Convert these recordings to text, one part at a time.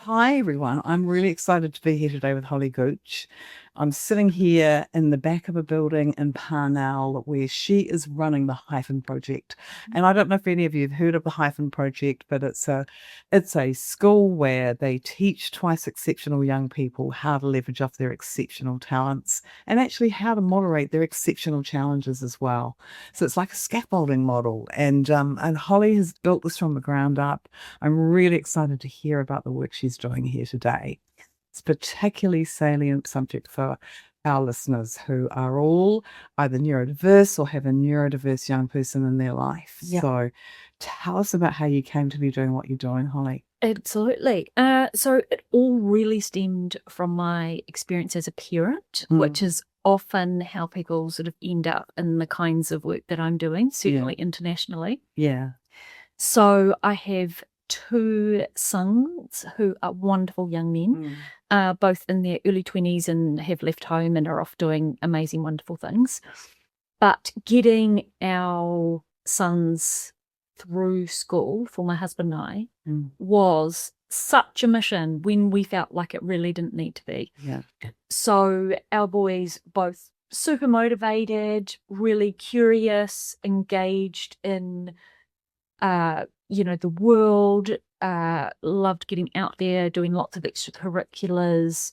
Hi, everyone. I'm really excited to be here today with Holly Gooch. I'm sitting here in the back of a building in Parnell where she is running the Hyphen Project. And I don't know if any of you have heard of the Hyphen Project, but it's a school where they teach twice exceptional young people how to leverage off their exceptional talents and actually how to moderate their exceptional challenges as well. So it's like a scaffolding model. And Holly has built this from the ground up. I'm really excited to hear about the work she's doing here today. It's a particularly salient subject for our listeners who are all either neurodiverse or have a neurodiverse young person in their life. Yeah. So tell us about how you came to be doing what you're doing, Holly. Absolutely. So it all really stemmed from my experience as a parent, which is often how people sort of end up in the kinds of work that I'm doing, certainly internationally. Yeah. So I have two sons who are wonderful young men, both in their early 20s and have left home and are off doing amazing, wonderful things. But getting our sons through school for my husband and I was such a mission when we felt like it really didn't need to be. Yeah. So our boys both super motivated, really curious, engaged in the world, loved getting out there, doing lots of extracurriculars,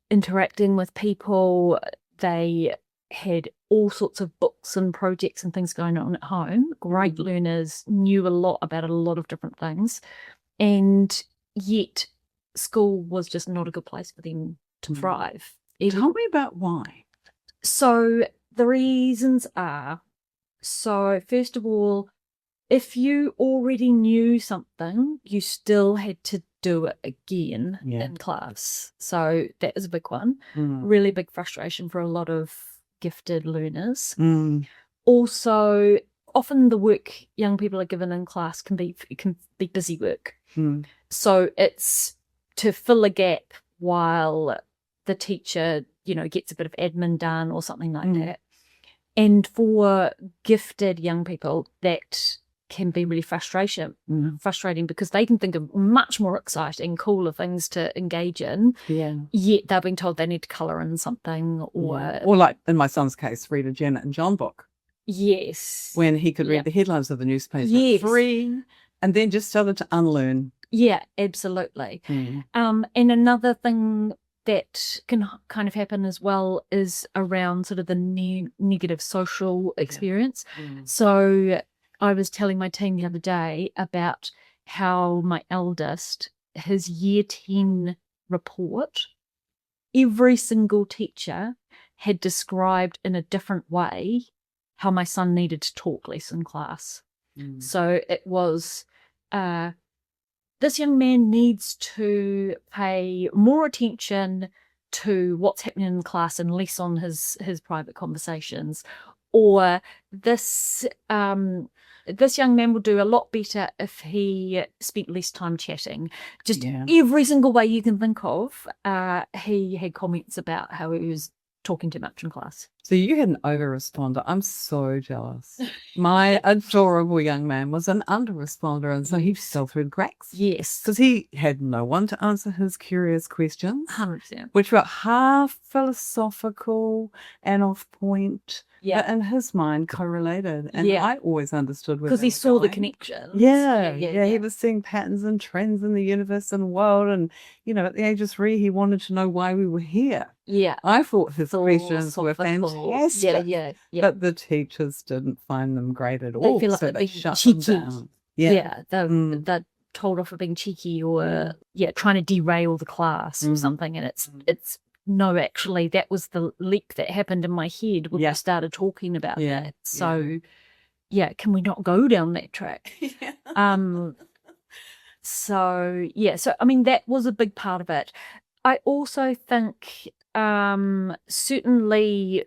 interacting with people. They had all sorts of books and projects and things going on at home. Great learners, knew a lot about a lot of different things. And yet school was just not a good place for them to thrive. Tell me about why. So the reasons are, first of all, if you already knew something, you still had to do it again in class. So that is a big one. Really big frustration for a lot of gifted learners. Also, often the work young people are given in class can be busy work. So it's to fill a gap while the teacher, gets a bit of admin done or something like that. And for gifted young people, that can be really frustrating because they can think of much more exciting, cooler things to engage in. Yeah. Yet they're being told they need to colour in something or like in my son's case, read a Janet and John book. Yes. When he could read the headlines of the newspaper free and then just started to unlearn. Yeah, absolutely. And another thing that can kind of happen as well is around sort of the negative social experience. So I was telling my team the other day about how my eldest, his year 10 report, every single teacher had described in a different way how my son needed to talk less in class. So it was, this young man needs to pay more attention to what's happening in class and less on his private conversations. Or this young man would do a lot better if he spent less time chatting. Just every single way you can think of, he had comments about how he was talking too much in class. So you had an over-responder. I'm so jealous. My adorable young man was an under-responder, and so he fell through the cracks. Yes. Because he had no one to answer his curious questions. 100%. Which were half philosophical and off-point. Yeah. But in his mind, correlated. And I always understood because he saw the connection. Yeah. He was seeing patterns and trends in the universe and world. And, at the age of 3, he wanted to know why we were here. Yeah. I thought his questions were fantastic. Yeah. But the teachers didn't find them great at all. They feel like so they're shut cheeky. them down. Yeah. They're told off for being cheeky or trying to derail the class or something. And it's no, actually, that was the leak that happened in my head when we started talking about that. So, can we not go down that track? So I mean, that was a big part of it. I also think certainly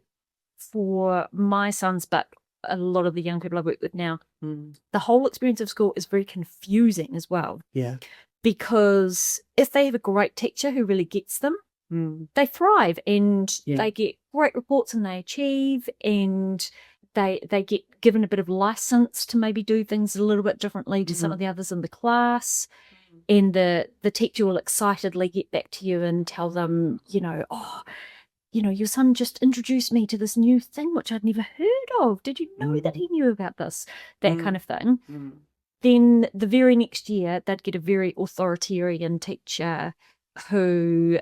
for my sons, but a lot of the young people I work with now, the whole experience of school is very confusing as well. Yeah. Because if they have a great teacher who really gets them, they thrive and they get great reports and they achieve and they get given a bit of license to maybe do things a little bit differently to some of the others in the class. and the teacher will excitedly get back to you and tell them, your son just introduced me to this new thing which I'd never heard of. Did you know that he knew about this? That kind of thing. Then the very next year, they'd get a very authoritarian teacher who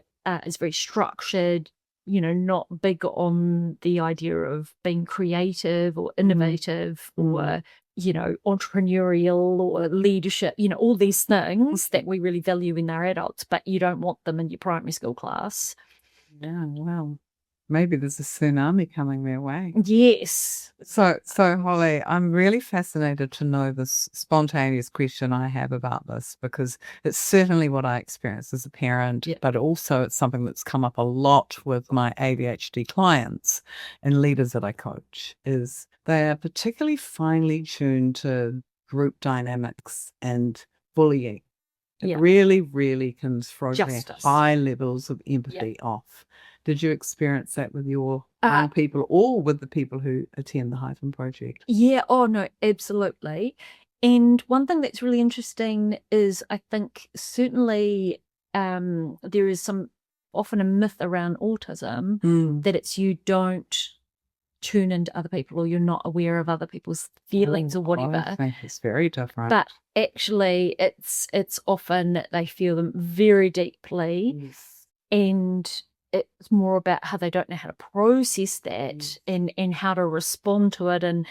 is very structured, not big on the idea of being creative or innovative or, entrepreneurial or leadership, all these things that we really value in our adults, but you don't want them in your primary school class. Yeah, well, maybe there's a tsunami coming their way. Yes. So Holly, I'm really fascinated to know this spontaneous question I have about this, because it's certainly what I experience as a parent, but also it's something that's come up a lot with my ADHD clients and leaders that I coach, is they are particularly finely tuned to group dynamics and bullying. It really, really can throw their high levels of empathy off. Did you experience that with your young people or with the people who attend the Hyphen Project? Yeah, oh no, absolutely. And one thing that's really interesting is I think certainly there is often a myth around autism that it's you don't tune into other people or you're not aware of other people's feelings or whatever. I think it's very different. But actually it's often that they feel them very deeply and it's more about how they don't know how to process that and how to respond to it. And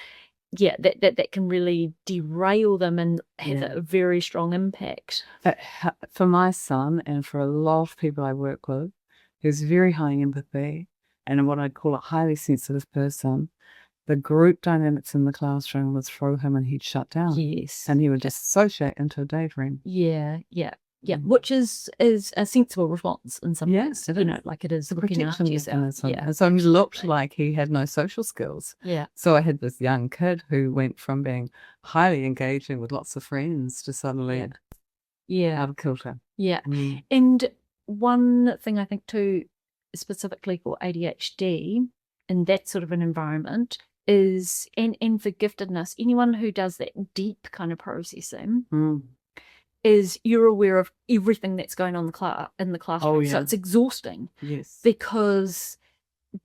that can really derail them and have a very strong impact. For my son and for a lot of people I work with, who's very high empathy and what I'd call a highly sensitive person, the group dynamics in the classroom would throw him and he'd shut down. Yes. And he would disassociate into a daydream. Yeah, which is a sensible response in some ways. Like it is looking after yourself. And so he looked like he had no social skills. Yeah. So I had this young kid who went from being highly engaging with lots of friends to suddenly out of kilter. Yeah. And one thing I think too, specifically for ADHD in that sort of an environment is, and for giftedness, anyone who does that deep kind of processing is you're aware of everything that's going on in the classroom. So it's exhausting. Yes. Because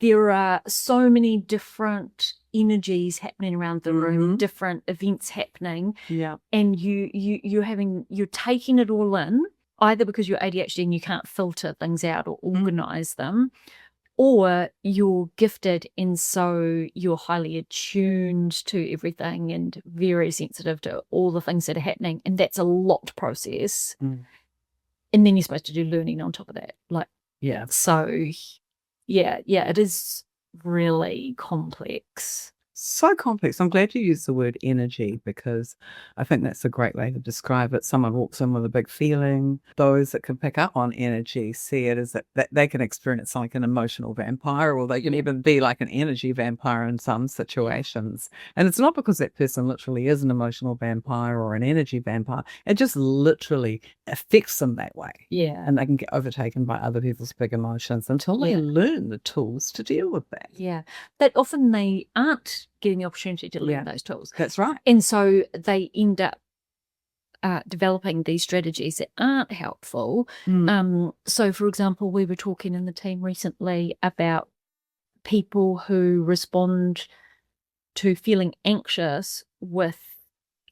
there are so many different energies happening around the room, different events happening. Yeah. And you're taking it all in, either because you're ADHD and you can't filter things out or organize them, or you're gifted and so you're highly attuned to everything and very sensitive to all the things that are happening, and that's a lot to process. And then you're supposed to do learning on top of that. So it is really complex. So complex. I'm glad you used the word energy, because I think that's a great way to describe it. Someone walks in with a big feeling. Those that can pick up on energy see it as that they can experience like an emotional vampire, or they can even be like an energy vampire in some situations. And it's not because that person literally is an emotional vampire or an energy vampire. It just literally affects them that way. Yeah. And they can get overtaken by other people's big emotions until they learn the tools to deal with that. Yeah. That often they aren't getting the opportunity to learn those tools. That's right. And so they end up developing these strategies that aren't helpful. So, for example, we were talking in the team recently about people who respond to feeling anxious with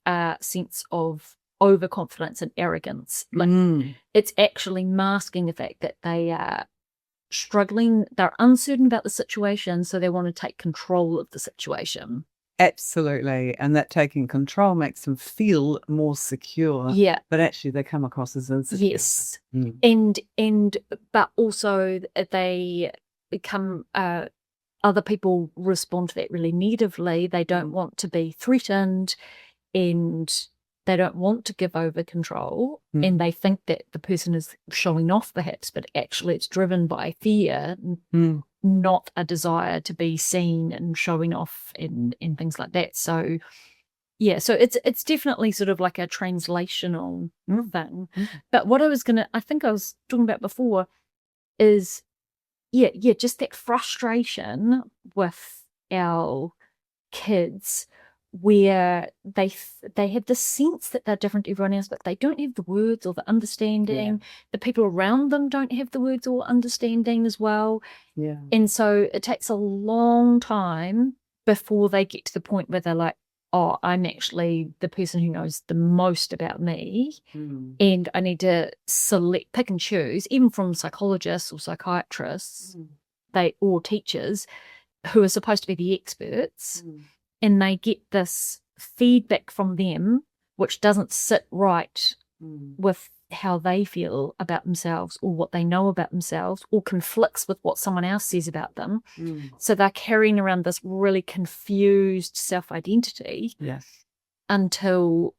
a sense of overconfidence and arrogance. It's actually masking the fact that they are struggling, they're uncertain about the situation, so they want to take control of the situation. Absolutely. And that taking control makes them feel more secure. Yeah. But actually they come across as insecure. Yes. But also they become other people respond to that really negatively. They don't want to be threatened and they don't want to give over control, and they think that the person is showing off perhaps, but actually it's driven by fear, not a desire to be seen and showing off and things like that. So so it's definitely sort of like a translational thing. But what I think I was talking about before is just that frustration with our kids where they have the sense that they're different to everyone else, but they don't have the words or the understanding. The people around them don't have the words or understanding as well. Yeah. And so it takes a long time before they get to the point where they're like, oh, I'm actually the person who knows the most about me, and I need to pick and choose, even from psychologists or psychiatrists, or teachers who are supposed to be the experts, and they get this feedback from them which doesn't sit right with how they feel about themselves or what they know about themselves, or conflicts with what someone else says about them. So they're carrying around this really confused self-identity until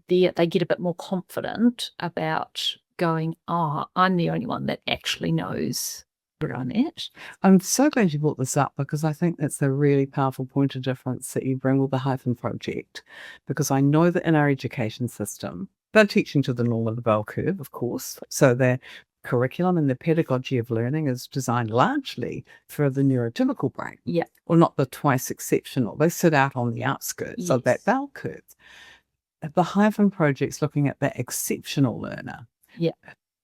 they get a bit more confident about going, oh, I'm the only one that actually knows where I'm at. I'm so glad you brought this up, because I think that's a really powerful point of difference that you bring with the Hyphen Project, because I know that in our education system, they're teaching to the norm of the bell curve, of course. So their curriculum and the pedagogy of learning is designed largely for the neurotypical brain. Yeah. Or not the twice exceptional. They sit out on the outskirts of that bell curve. The Hyphen Project's looking at that exceptional learner. Yeah.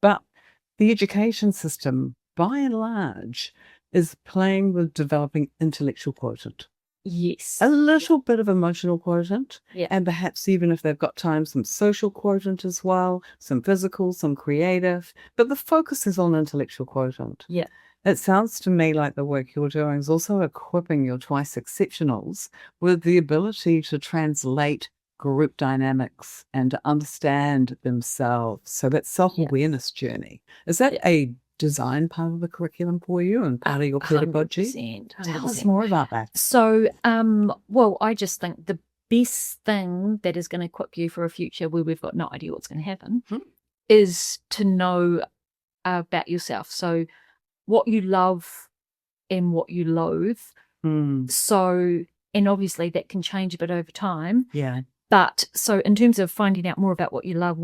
But the education system, by and large, is playing with developing intellectual quotient. Yes. A little bit of emotional quotient, Yeah. and perhaps even if they've got time, some social quotient as well, some physical, some creative, but the focus is on intellectual quotient. Yeah. It sounds to me like the work you're doing is also equipping your twice exceptionals with the ability to translate group dynamics and to understand themselves. So that self-awareness journey, is that a design part of the curriculum for you and part of your pedagogy? 100%. Tell us more about that. So, well, I just think the best thing that is going to equip you for a future where we've got no idea what's going to happen is to know about yourself. So what you love and what you loathe. So, and obviously that can change a bit over time. Yeah. But so in terms of finding out more about what you love,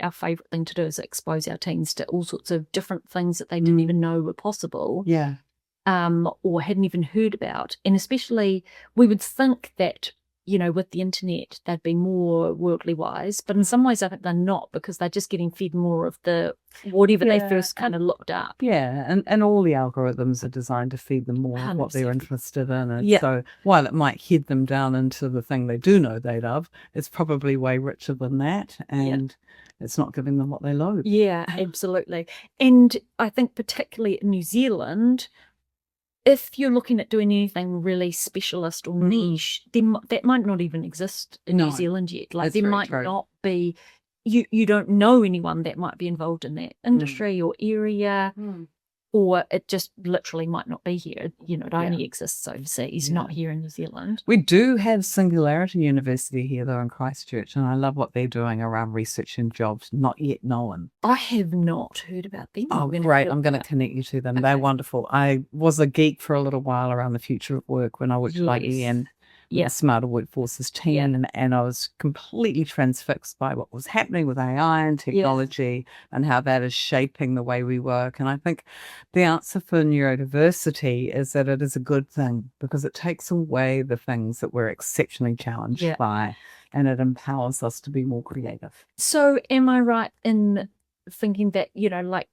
our favourite thing to do is expose our teens to all sorts of different things that they didn't even know were possible. Yeah. Or hadn't even heard about. And especially we would think that, you know, with the internet, they'd be more worldly wise. But in some ways I think they're not, because they're just getting fed more of the whatever they first kind of looked up. Yeah, and all the algorithms are designed to feed them more of what they're interested in. And Yeah. so while it might head them down into the thing they do know they love, it's probably way richer than that. And it's not giving them what they loathe. Yeah, absolutely. And I think particularly in New Zealand, if you're looking at doing anything really specialist or niche, that might not even exist in New Zealand yet. Like there might not be, you don't know anyone that might be involved in that industry or area, or it just literally might not be here. You know, it only exists overseas, not here in New Zealand. We do have Singularity University here, though, in Christchurch, and I love what they're doing around research and jobs not yet known. I have not heard about them. Oh, great. I'm going to connect you to them. Okay. They're wonderful. I was a geek for a little while around the future of work when I worked like Ian. The Smarter Workforces team, and I was completely transfixed by what was happening with AI and technology and how that is shaping the way we work. And I think the answer for neurodiversity is that it is a good thing, because it takes away the things that we're exceptionally challenged by, and it empowers us to be more creative. So am I right in thinking that, you know, like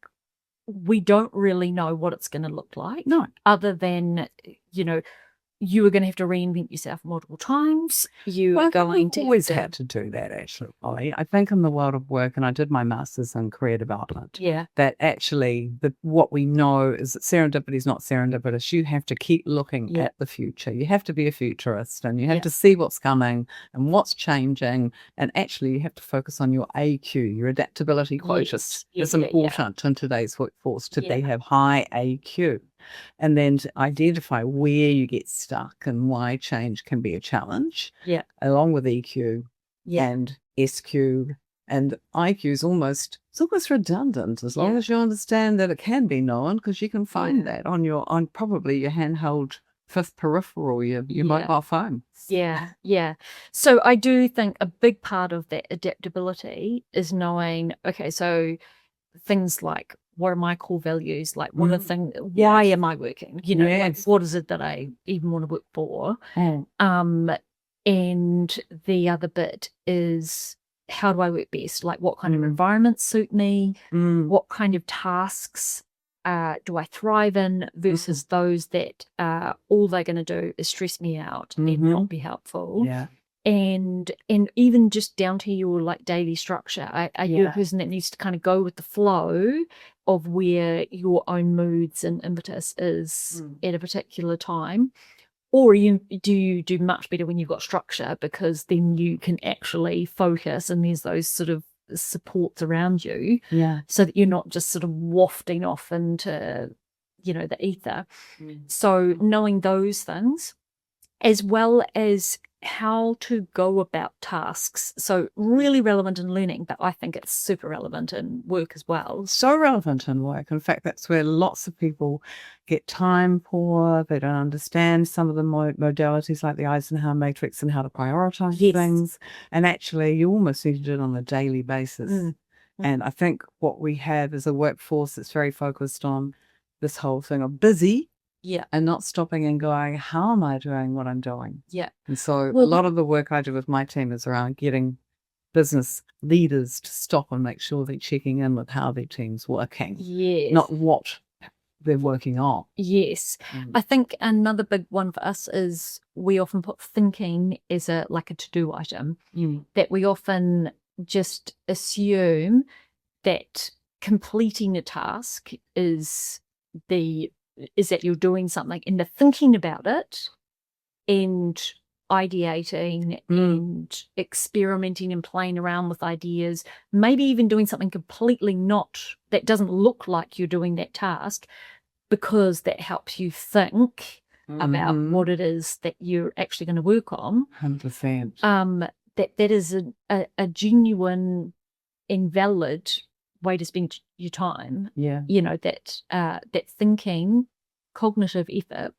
we don't really know what it's going to look like? No. Other than, you know, you are going to have to reinvent yourself multiple times. You are going to always had to do that, actually. I think in the world of work, and I did my master's in career development, that actually what we know is that serendipity is not serendipitous. You have to keep looking at the future. You have to be a futurist, and you have to see what's coming and what's changing. And actually, you have to focus on your AQ, your adaptability quotient. It's important in today's workforce to have high AQ. And then to identify where you get stuck and why change can be a challenge, along with EQ and SQ. And IQ is almost redundant, as long as you understand that it can be known, because you can find that on probably your handheld fifth peripheral, your mobile phone. Yeah. So I do think a big part of that adaptability is knowing, okay, so things like, what are my core values? Like, what are things? Why am I working? You know, like, what is it that I even want to work for? And the other bit is, how do I work best? Like, what kind of environments suit me? What kind of tasks do I thrive in versus those that all they're going to do is stress me out and not be helpful. Yeah. And even just down to your like daily structure. Are you a person that needs to kind of go with the flow of where your own moods and impetus is at a particular time? Or do you do much better when you've got structure, because then you can actually focus and there's those sort of supports around you, so that you're not just sort of wafting off into, the ether. So knowing those things, as well as how to go about tasks. So really relevant in learning, but I think it's super relevant in work as well. So relevant in work. In fact, that's where lots of people get time poor. They don't understand some of the modalities like the Eisenhower matrix and how to prioritize things. And actually, you almost need to do it on a daily basis. And I think what we have is a workforce that's very focused on this whole thing of busy. And not stopping and going, how am I doing what I'm doing? And so a lot of the work I do with my team is around getting business leaders to stop and make sure they're checking in with how their team's working. Not what they're working on. I think another big one for us is we often put thinking as a to-do item, that we often just assume that completing a task is that you're doing something, and the thinking about it and ideating and experimenting and playing around with ideas, maybe even doing something completely that doesn't look like you're doing that task, because that helps you think about what it is that you're actually going to work on. 100%. That is a genuine and valid way to spend your time. That thinking, cognitive effort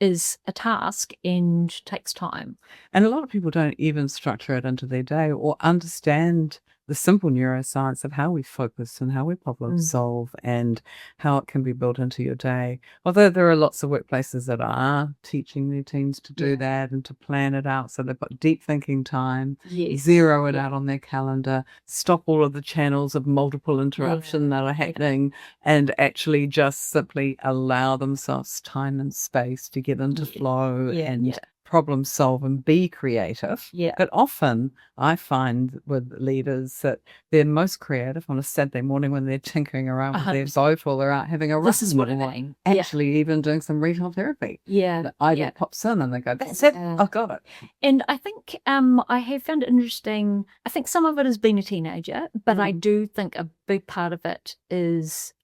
is a task and takes time. And a lot of people don't even structure it into their day or understand the simple neuroscience of how we focus and how we problem solve and how it can be built into your day. Although there are lots of workplaces that are teaching their teams to do that and to plan it out. So they've got deep thinking time, zero it out on their calendar, stop all of the channels of multiple interruption that are happening, and actually just simply allow themselves time and space to get into flow and problem solve and be creative. But often I find with leaders that they're most creative on a Saturday morning when they're tinkering around with their boat while they're out having a run. This is what I mean. Actually even doing some retail therapy. The idea pops in and they go, that's it, I've got it. And I think I have found it interesting. I think some of it has been a teenager, but I do think a big part of it is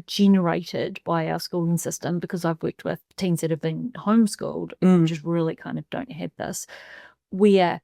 generated by our schooling system, because I've worked with teens that have been homeschooled and just really kind of don't have this, where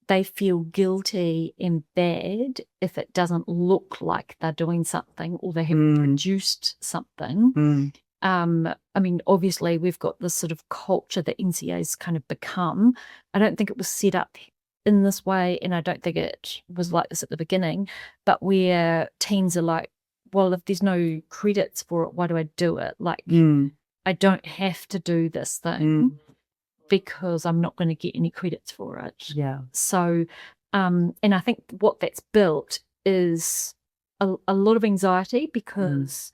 they feel guilty and bad if it doesn't look like they're doing something or they haven't produced something. I mean, obviously we've got this sort of culture that NCA's kind of become. I don't think it was set up in this way, and I don't think it was like this at the beginning, but where teens are like, well, if there's no credits for it, why do I do it? Like, I don't have to do this thing because I'm not going to get any credits for it. So, and I think what that's built is a lot of anxiety, because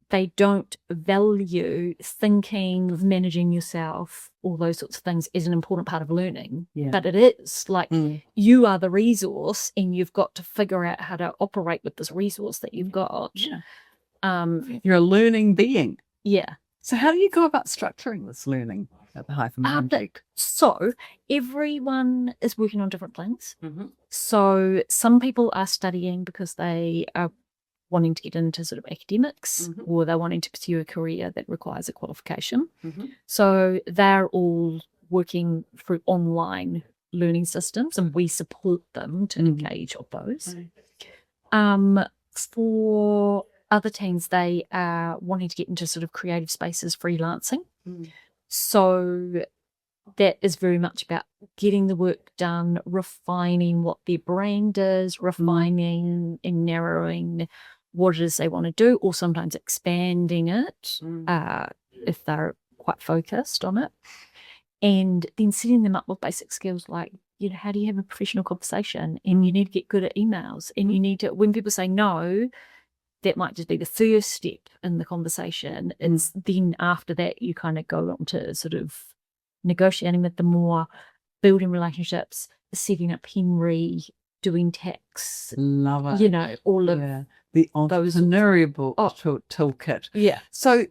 they don't value thinking, managing yourself, all those sorts of things as an important part of learning. But it is like you are the resource and you've got to figure out how to operate with this resource that you've got. You're a learning being. So how do you go about structuring this learning at the Hyphen Project? So everyone is working on different things. So some people are studying because they are wanting to get into sort of academics, or they're wanting to pursue a career that requires a qualification. So they're all working through online learning systems, and we support them to engage with those. For other teams, they are wanting to get into sort of creative spaces, freelancing. So that is very much about getting the work done, refining what their brand is, refining and narrowing what it is they want to do, or sometimes expanding it if they're quite focused on it. and then setting them up with basic skills like, how do you have a professional conversation? And you need to get good at emails, and you need to, when people say no, that might just be the first step in the conversation. It's then after that you kind of go on to sort of negotiating with them more, building relationships, setting up Henry, doing tax. Love it. All of the those entrepreneurial toolkit. Yeah. So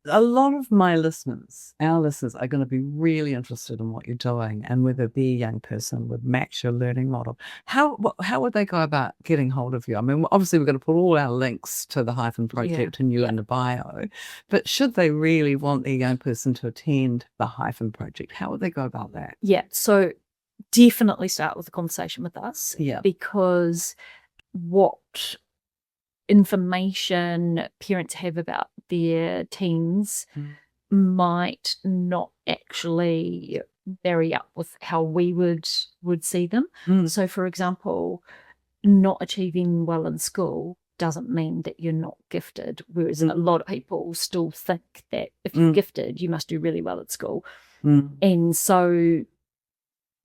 a lot of my listeners, our listeners, are going to be really interested in what you're doing and whether their young person would match your learning model. How would they go about getting hold of you? I mean, obviously we're going to put all our links to the Hyphen Project and you in the bio, but should they really want their young person to attend the Hyphen Project, how would they go about that? Yeah, so definitely start with a conversation with us, because what information parents have about their teens might not actually marry up with how we would see them. So, for example, not achieving well in school doesn't mean that you're not gifted, whereas a lot of people still think that if you're gifted, you must do really well at school. And so,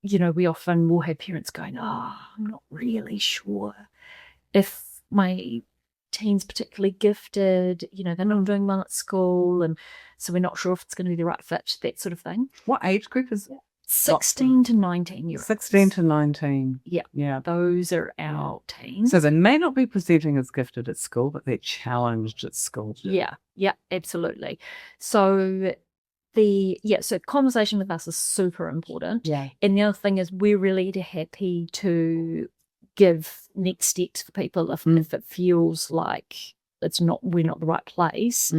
we often will have parents going, I'm not really sure if my teen's particularly gifted, they're not doing well at school, and so we're not sure if it's going to be the right fit, that sort of thing. What age group is it? 16 to 19 years. 16 to 19. Yeah. Those are our teens. So they may not be presenting as gifted at school, but they're challenged at school. Yeah, absolutely. So so conversation with us is super important. Yeah. And the other thing is we're really happy to give next steps for people if it feels like we're not the right place.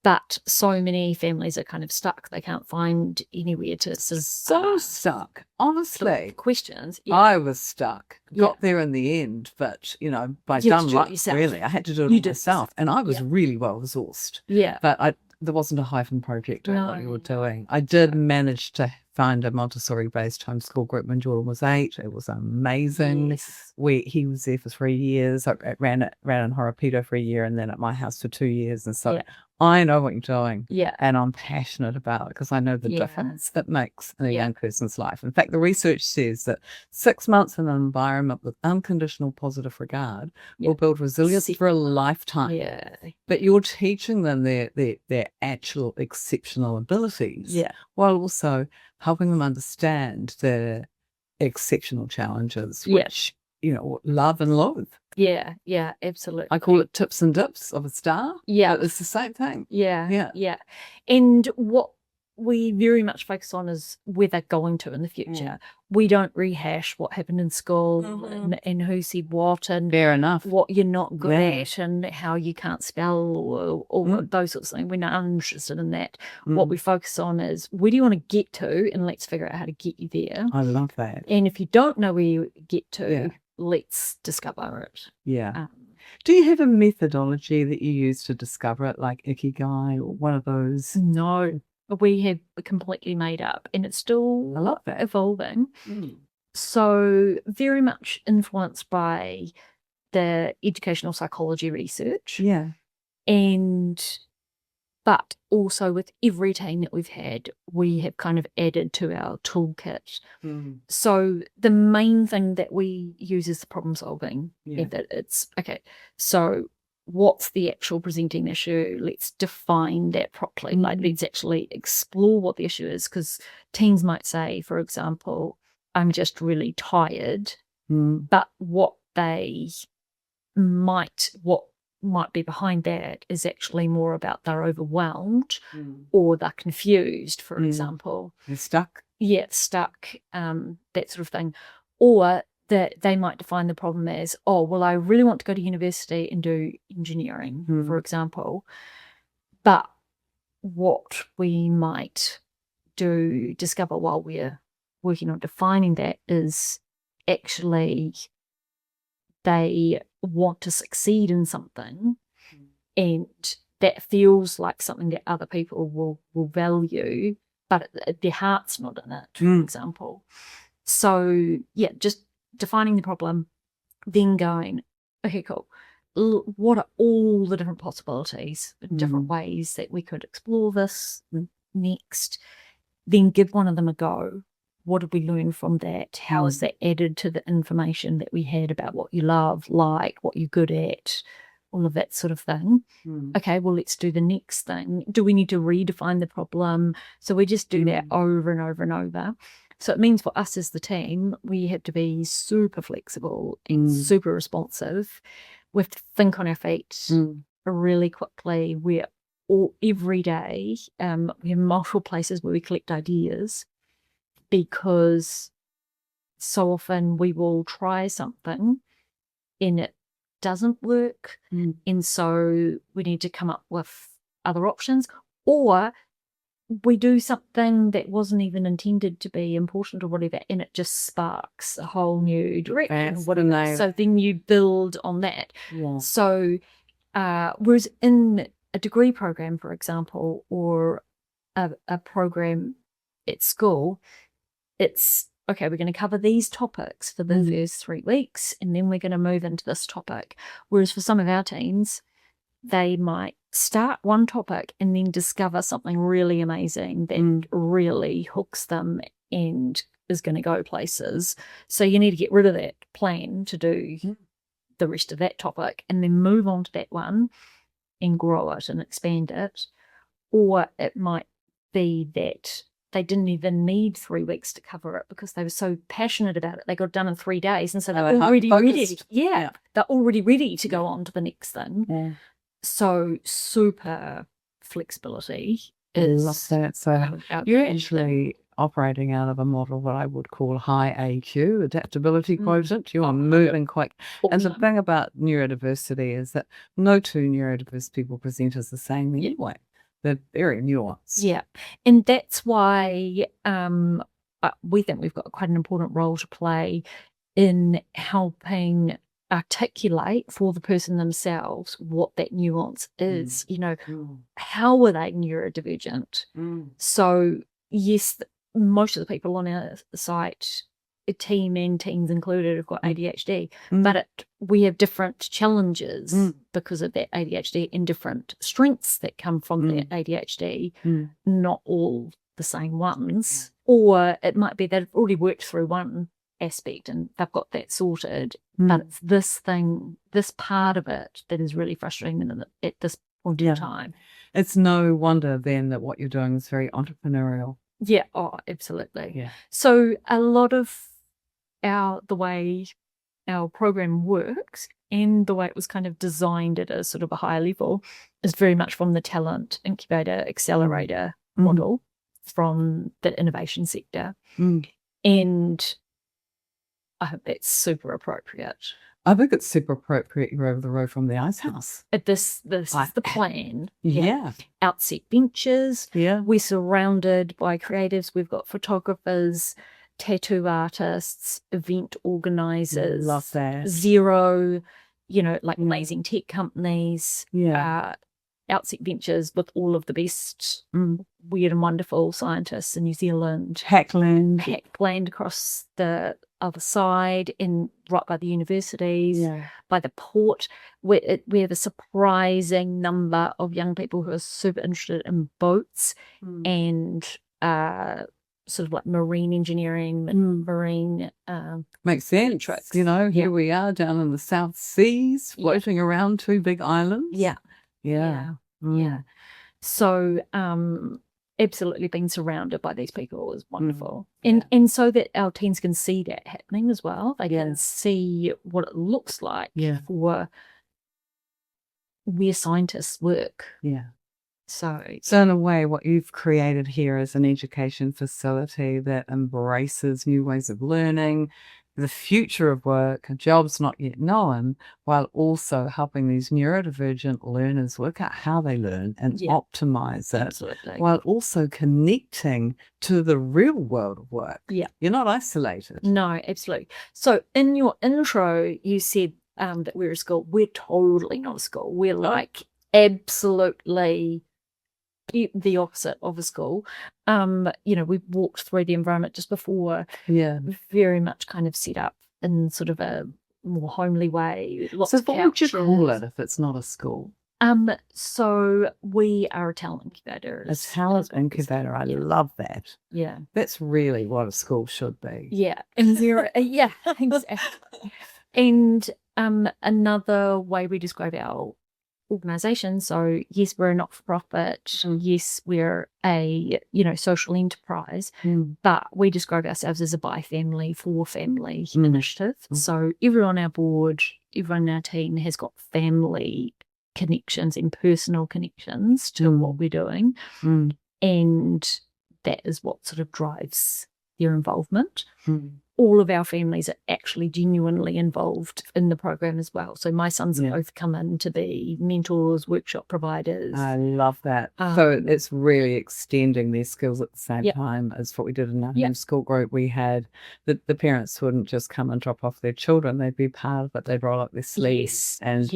But so many families are kind of stuck. They can't find anywhere to sort of stuck. Honestly. Questions. Yeah. I was stuck. Got there in the end, but by dumb luck, really. I had to do it myself. And I was really well resourced. Yeah. But there wasn't a Hyphen Project at what you were doing. I did manage to find a Montessori-based homeschool group when Jordan was 8. It was amazing. Yes. He was there for 3 years. I ran in Horopito for a year and then at my house for 2 years. And so I know what you're doing. Yeah. And I'm passionate about it because I know the difference it makes in a young person's life. In fact, the research says that 6 months in an environment with unconditional positive regard will build resilience for a lifetime. Yeah. But you're teaching them their actual exceptional abilities. Yeah. While also helping them understand the exceptional challenges, which, love and loathe. Yeah, absolutely. I call it tips and dips of a star. Yeah. But it's the same thing. Yeah. And what we very much focus on is where they're going to in the future. We don't rehash what happened in school and who said what and fair enough. What you're not good at and how you can't spell or those sorts of things. We're not interested in that. What we focus on is where do you want to get to, and let's figure out how to get you there. I love that. And if you don't know where you get to, let's discover it. Yeah. Do you have a methodology that you use to discover it, like Ikigai or one of those? No. We have completely made up, and it's still evolving. So very much influenced by the educational psychology research. Yeah. But also with every team that we've had, we have kind of added to our toolkit. So the main thing that we use is the problem solving method. It's, so what's the actual presenting issue? Let's define that properly. Like, let's actually explore what the issue is, because teens might say, for example, I'm just really tired, but what might be behind that is actually more about they're overwhelmed or they're confused, for example. They're stuck. Yeah, stuck, that sort of thing. Or that they might define the problem as, I really want to go to university and do engineering, for example. But what we might discover while we're working on defining that is actually they want to succeed in something, and that feels like something that other people will value, but their heart's not in it, for example. So, just defining the problem, then going, okay, cool. What are all the different possibilities, different ways that we could explore this next? then give one of them a go. What did we learn from that? How is that added to the information that we had about what you love, like, what you're good at, all of that sort of thing? Okay, well, let's do the next thing. Do we need to redefine the problem? So we just do that over and over and over. So it means for us as the team, we have to be super flexible and super responsive. We have to think on our feet really quickly. Every day, we have multiple places where we collect ideas, because so often we will try something and it doesn't work. And so we need to come up with other options, or we do something that wasn't even intended to be important or whatever, and it just sparks a whole new direction. So then you build on that. So whereas in a degree program, for example, or a program at school, it's okay, we're going to cover these topics for the first 3 weeks, and then we're going to move into this topic. Whereas for some of our teams, they might start one topic and then discover something really amazing that really hooks them and is going to go places. So you need to get rid of that plan to do the rest of that topic and then move on to that one and grow it and expand it. Or it might be that they didn't even need 3 weeks to cover it because they were so passionate about it. They got it done in 3 days, and so they're already ready. They're already ready to go on to the next thing. So super flexibility is. Love that. So you're actually operating out of a model what I would call high AQ, adaptability quotient. You are moving quite. And the thing about neurodiversity is that no two neurodiverse people present as the same anyway. They're very nuanced. Yeah. And that's why we think we've got quite an important role to play in helping articulate for the person themselves what that nuance is. How are they neurodivergent? So yes, most of the people on our site, team and teens included, have got ADHD, but we have different challenges because of that ADHD and different strengths that come from that ADHD, not all the same ones. Or it might be that they've already worked through one aspect and they've got that sorted, but it's this thing, this part of it that is really frustrating them at this point in time. It's no wonder then that what you're doing is very entrepreneurial. Yeah, absolutely. So a lot of the way our program works and the way it was kind of designed at a sort of a higher level is very much from the talent incubator accelerator model from the innovation sector. And I hope that's super appropriate. I think it's super appropriate. You're over the road from the ice house. This is the plan. Outset benches. We're surrounded by creatives. We've got photographers, tattoo artists, event organizers. Love that. Zero, like amazing tech companies. Outset benches with all of the best weird and wonderful scientists in New Zealand. Hackland across the other side, and right by the universities, by the port. We have a surprising number of young people who are super interested in boats and sort of like marine engineering, marine makes sense. Tricks. Here we are down in the South Seas, floating around 2 big islands. So absolutely being surrounded by these people is wonderful. And so that our teens can see that happening as well. They can see what it looks like for where scientists work. So in a way, what you've created here is an education facility that embraces new ways of learning, the future of work, jobs not yet known, while also helping these neurodivergent learners work out how they learn and optimize it, while also connecting to the real world of work. You're not isolated. No, absolutely. So in your intro, you said that we're a school. We're totally not a school. We're like absolutely the opposite of a school. We've walked through the environment just before, very much kind of set up in sort of a more homely way. So what would you call it if it's not a school? So we are a talent incubator. A talent incubator. I love that. Yeah. That's really what a school should be. Yeah. And yeah, exactly. And another way we describe our organisation. So yes, we're a not-for-profit. Yes, we're a social enterprise, but we describe ourselves as a by family, for family initiative. So everyone on our board, everyone in our team has got family connections and personal connections to what we're doing, and that is what sort of drives their involvement. All of our families are actually genuinely involved in the program as well. So my sons have both come in to be mentors, workshop providers. I love that. So it's really extending their skills at the same time as what we did in our homeschool group. We had the parents wouldn't just come and drop off their children. They'd be part of it. They'd roll up their sleeves. And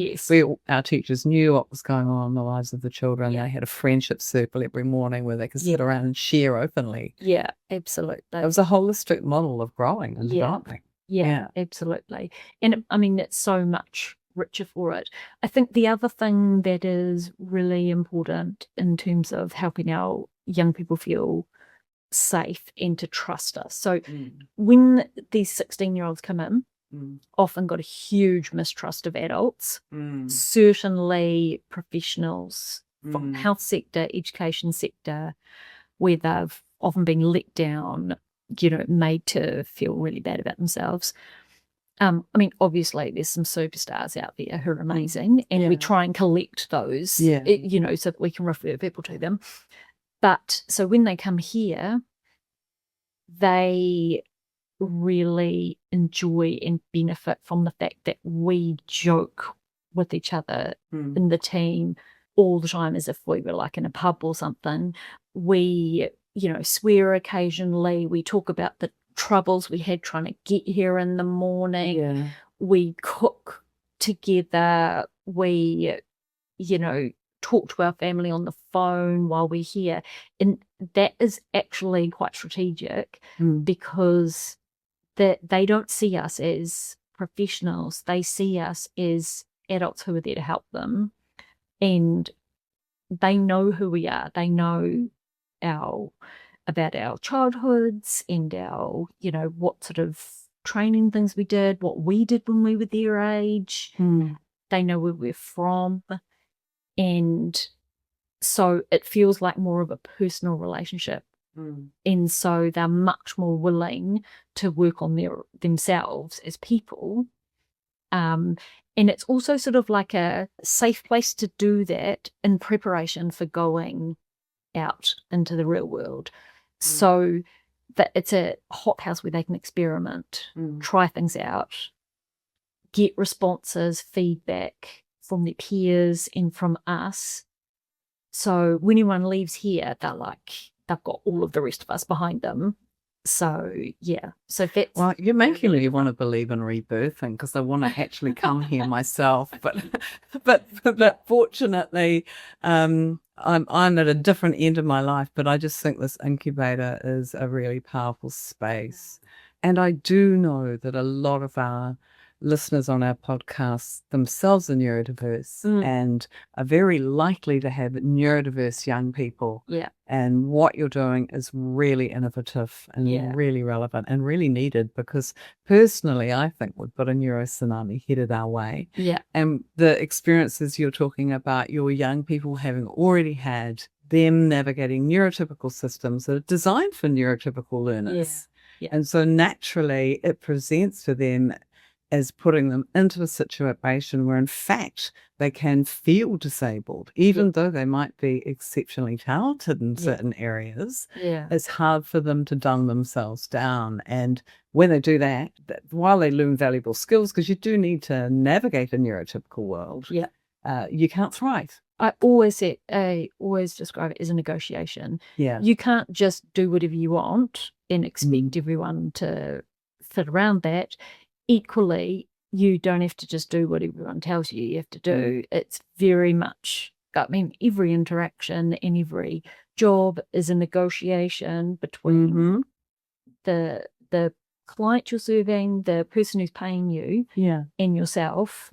our teachers knew what was going on in the lives of the children. They had a friendship circle every morning where they could sit around and share openly. Yeah, absolutely. It was a holistic model of growing and developing. Yeah, absolutely. And I mean, it's so much richer for it. I think the other thing that is really important in terms of helping our young people feel safe and to trust us. So when these 16-year-olds come in, often got a huge mistrust of adults, certainly professionals from health sector, education sector, where they've often been let down, made to feel really bad about themselves. I mean, obviously there's some superstars out there who are amazing, and we try and collect those, so that we can refer people to them. But so when they come here, they really enjoy and benefit from the fact that we joke with each other in the team all the time as if we were like in a pub or something. We swear occasionally. We talk about the troubles we had trying to get here in the morning. We cook together. We, talk to our family on the phone while we're here. And that is actually quite strategic because they don't see us as professionals. They see us as adults who are there to help them. And they know who we are. They know about our childhoods and our, what sort of training things we did, what we did when we were their age. They know where we're from. And so it feels like more of a personal relationship. And so they're much more willing to work on themselves as people. And it's also sort of like a safe place to do that in preparation for going out into the real world, so that it's a hothouse where they can experiment, try things out, get responses, feedback from their peers and from us. So when anyone leaves here, they've got all of the rest of us behind them. So that's you're making me want to believe in rebirthing, because I want to actually come here myself, but fortunately I'm at a different end of my life. But I just think this incubator is a really powerful space, and I do know that a lot of our listeners on our podcast themselves are neurodiverse and are very likely to have neurodiverse young people. And what you're doing is really innovative and really relevant and really needed, because personally I think we've got a neuro tsunami headed our way. And the experiences you're talking about, your young people having already had them navigating neurotypical systems that are designed for neurotypical learners. And so naturally it presents to them as putting them into a situation where in fact they can feel disabled, even though they might be exceptionally talented in certain areas. It's hard for them to dumb themselves down. And when they do that, while they learn valuable skills, because you do need to navigate a neurotypical world, you can't thrive. I always describe it as a negotiation. You can't just do whatever you want and expect everyone to fit around that. Equally, you don't have to just do what everyone tells you have to do. It's very much, every interaction and every job is a negotiation between the client you're serving, the person who's paying you, and yourself.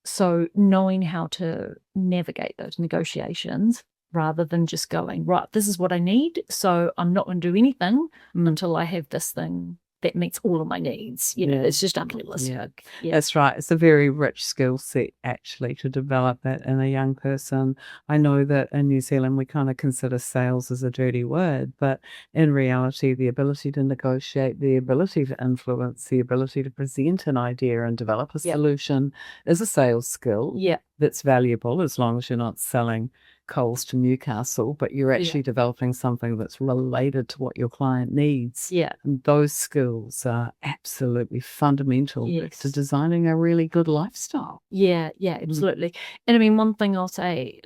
So knowing how to navigate those negotiations rather than just going, right, this is what I need, so I'm not going to do anything until I have this thing that meets all of my needs. It's just unrealistic. Yeah. That's right. It's a very rich skill set, actually, to develop that in a young person. I know that in New Zealand, we kind of consider sales as a dirty word, but in reality, the ability to negotiate, the ability to influence, the ability to present an idea and develop a solution is a sales skill that's valuable, as long as you're not selling coals to Newcastle, but you're actually developing something that's related to what your client needs. And those skills are absolutely fundamental to designing a really good lifestyle. Absolutely. And I mean, one thing I'll say,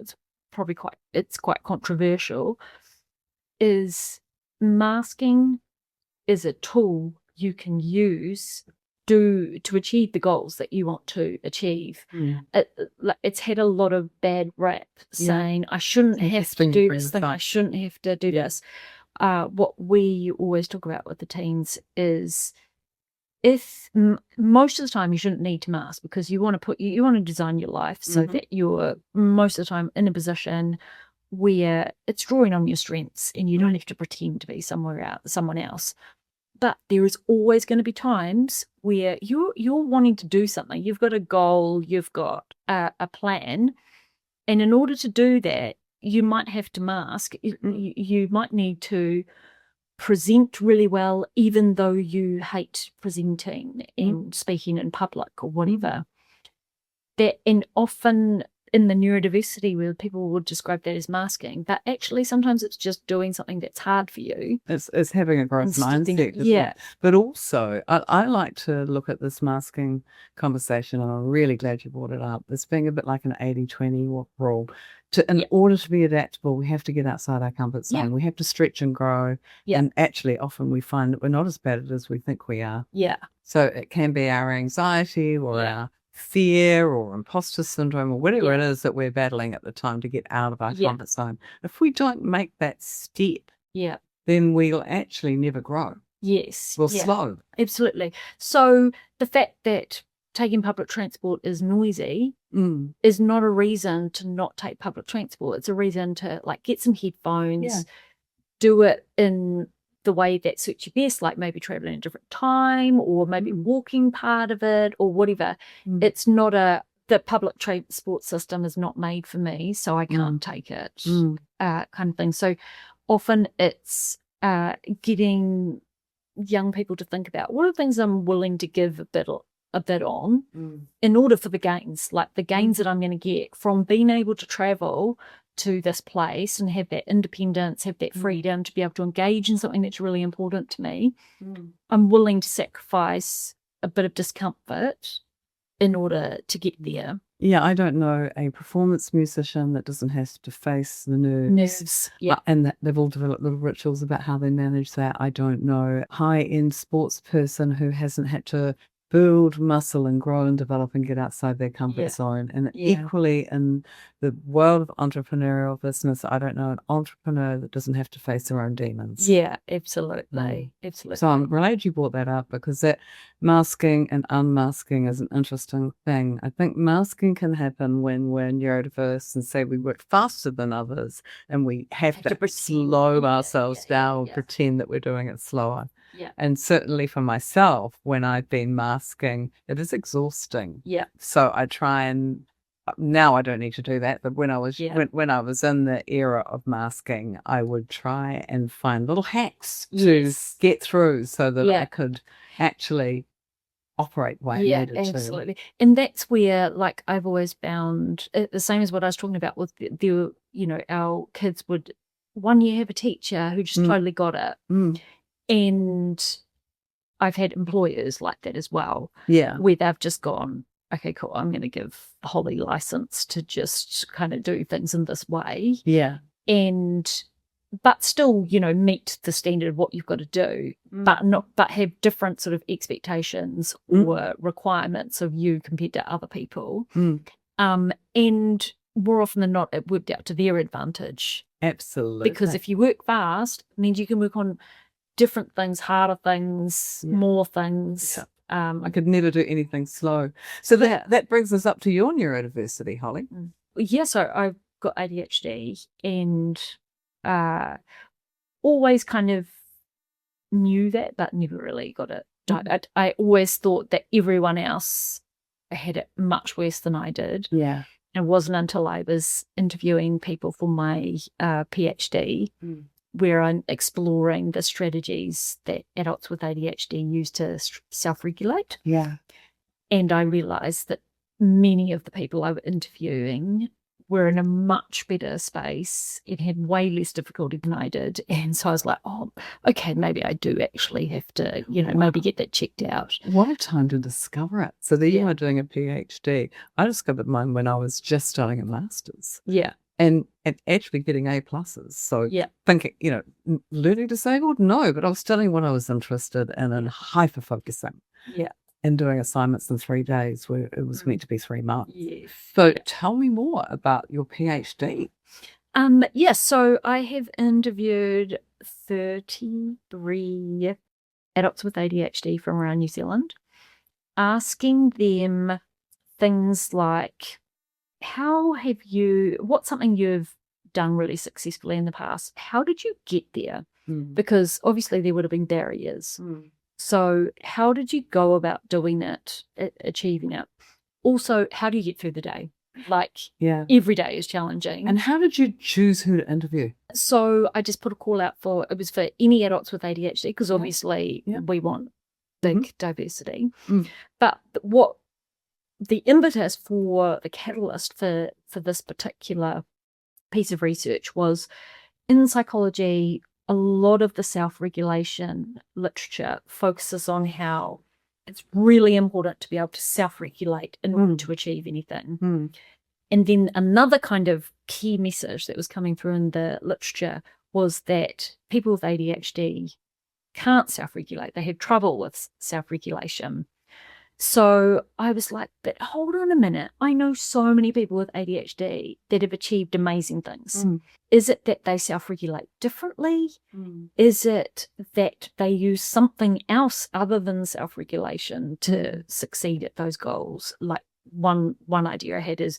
it's quite controversial, is masking is a tool you can use to achieve the goals that you want to achieve. It's had a lot of bad rap saying, I shouldn't have to do this thing, I shouldn't have to do this. What we always talk about with the teens is, if most of the time you shouldn't need to mask, because you want to design your life so that you're most of the time in a position where it's drawing on your strengths and you don't have to pretend to be someone else. But there is always going to be times where you're wanting to do something. You've got a goal, you've got a plan. And in order to do that, you might have to mask. You might need to present really well, even though you hate presenting and speaking in public or whatever. And often in the neurodiversity, where people would describe that as masking, but actually sometimes it's just doing something that's hard for you. It's having a growth mindset. It? But also, I like to look at this masking conversation, and I'm really glad you brought it up. It's being a bit like an 80-20 rule. In order to be adaptable, we have to get outside our comfort zone. We have to stretch and grow. And actually, often we find that we're not as bad at it as we think we are. So it can be our anxiety or our fear or imposter syndrome or whatever it is that we're battling at the time to get out of our comfort zone. If we don't make that step, then we'll actually never grow. We'll slow. Absolutely. So the fact that taking public transport is noisy is not a reason to not take public transport. It's a reason to get some headphones, do it in the way that suits you best, like maybe traveling at a different time or maybe walking part of it or whatever. It's not the public transport system is not made for me, so I can't take it, kind of thing. So often it's getting young people to think about, what are things I'm willing to give a bit on in order for the gains, like the gains that I'm going to get from being able to travel to this place and have that independence, have that freedom to be able to engage in something that's really important to me. I'm willing to sacrifice a bit of discomfort in order to get there. I don't know a performance musician that doesn't have to face the nerves. And that they've all developed little rituals about how they manage that. I don't know high-end sports person who hasn't had to build muscle and grow and develop and get outside their comfort zone. And equally in the world of entrepreneurial business, I don't know an entrepreneur that doesn't have to face their own demons. Absolutely. So I'm glad you brought that up, because that masking and unmasking is an interesting thing. I think masking can happen when we're neurodiverse and say we work faster than others and we have to slow ourselves down, pretend that we're doing it slower. And certainly for myself, when I've been masking, it is exhausting. So I try and, now I don't need to do that, but when I was when I was in the era of masking, I would try and find little hacks to get through so that I could actually operate way I needed absolutely. And that's where, I've always found the same as what I was talking about with the our kids would one year have a teacher who just totally got it. And I've had employers like that as well, where they've just gone, okay, cool, I'm going to give Holly license to just kind of do things in this way. But still, meet the standard of what you've got to do, but have different sort of expectations or requirements of you compared to other people. And more often than not, it worked out to their advantage. Absolutely. Because if you work fast, it means you can work on different things, harder things, more things, I could never do anything slow. So that brings us up to your neurodiversity, Holly. Yeah, so I've got ADHD and always kind of knew that, but never really got it. I always thought that everyone else had it much worse than I did. Yeah. It wasn't until I was interviewing people for my PhD where I'm exploring the strategies that adults with ADHD use to self-regulate. Yeah. And I realised that many of the people I was interviewing were in a much better space. It had way less difficulty than I did. And so I was like, oh, okay, maybe I do actually have to, maybe get that checked out. What a time to discover it. So there you are doing a PhD. I discovered mine when I was just starting a master's. Yeah. And actually getting A+. So thinking, learning disabled? No, but I was studying what I was interested in and hyper-focusing. Yeah. And doing assignments in 3 days where it was meant to be 3 months. Yes. So tell me more about your PhD. So I have interviewed 33 adults with ADHD from around New Zealand, asking them things like, what's something you've done really successfully in the past? How did you get there? Because obviously there would have been barriers. So how did you go about doing it, achieving it? Also, how do you get through the day? Every day is challenging. And how did you choose who to interview? So I just put a call out for any adults with ADHD, because obviously we want big diversity. But what the impetus for the catalyst for this particular piece of research was, in psychology, a lot of the self-regulation literature focuses on how it's really important to be able to self-regulate in order to achieve anything. And then another kind of key message that was coming through in the literature was that people with ADHD can't self-regulate. They have trouble with self-regulation. So I was like, but hold on a minute. I know so many people with ADHD that have achieved amazing things. Is it that they self-regulate differently? Is it that they use something else other than self-regulation to succeed at those goals? Like one idea I had is,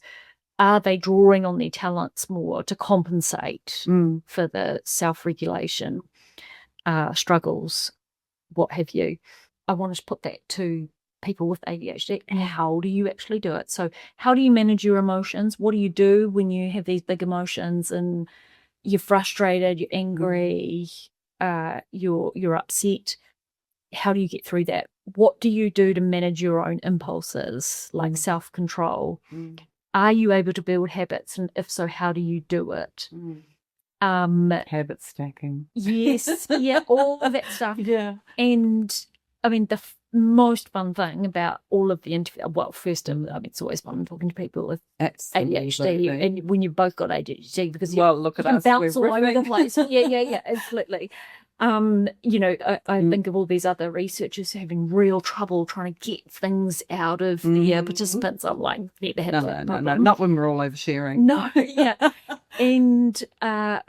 are they drawing on their talents more to compensate for the self-regulation struggles, what have you? I wanted to put that to people with ADHD. How do you actually do it? So how do you manage your emotions? What do you do when you have these big emotions and you're frustrated, you're angry, you're upset? How do you get through that? What do you do to manage your own impulses, like self-control? Are you able to build habits? And if so, how do you do it? Habit stacking. Yes. All of that stuff. Yeah. And I mean, the most fun thing about all of the interview, it's always fun talking to people with ADHD, and when you've both got ADHD, because you can bounce all over the place. Yeah, absolutely. I think of all these other researchers having real trouble trying to get things out of the participants. I'm like, never had that problem. No, not when we're all oversharing. No, yeah. And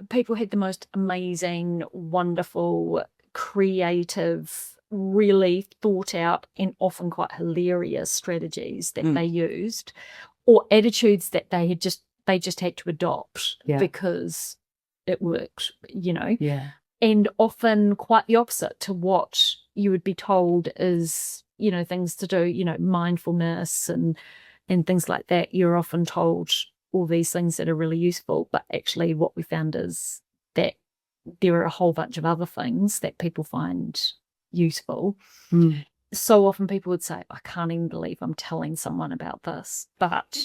people had the most amazing, wonderful, creative, really thought out and often quite hilarious strategies that they used, or attitudes that they just had to adopt because it worked, and often quite the opposite to what you would be told is, things to do, mindfulness and things like that. You're often told all these things that are really useful, but actually what we found is that there are a whole bunch of other things that people find useful. So often people would say, I can't even believe I'm telling someone about this, but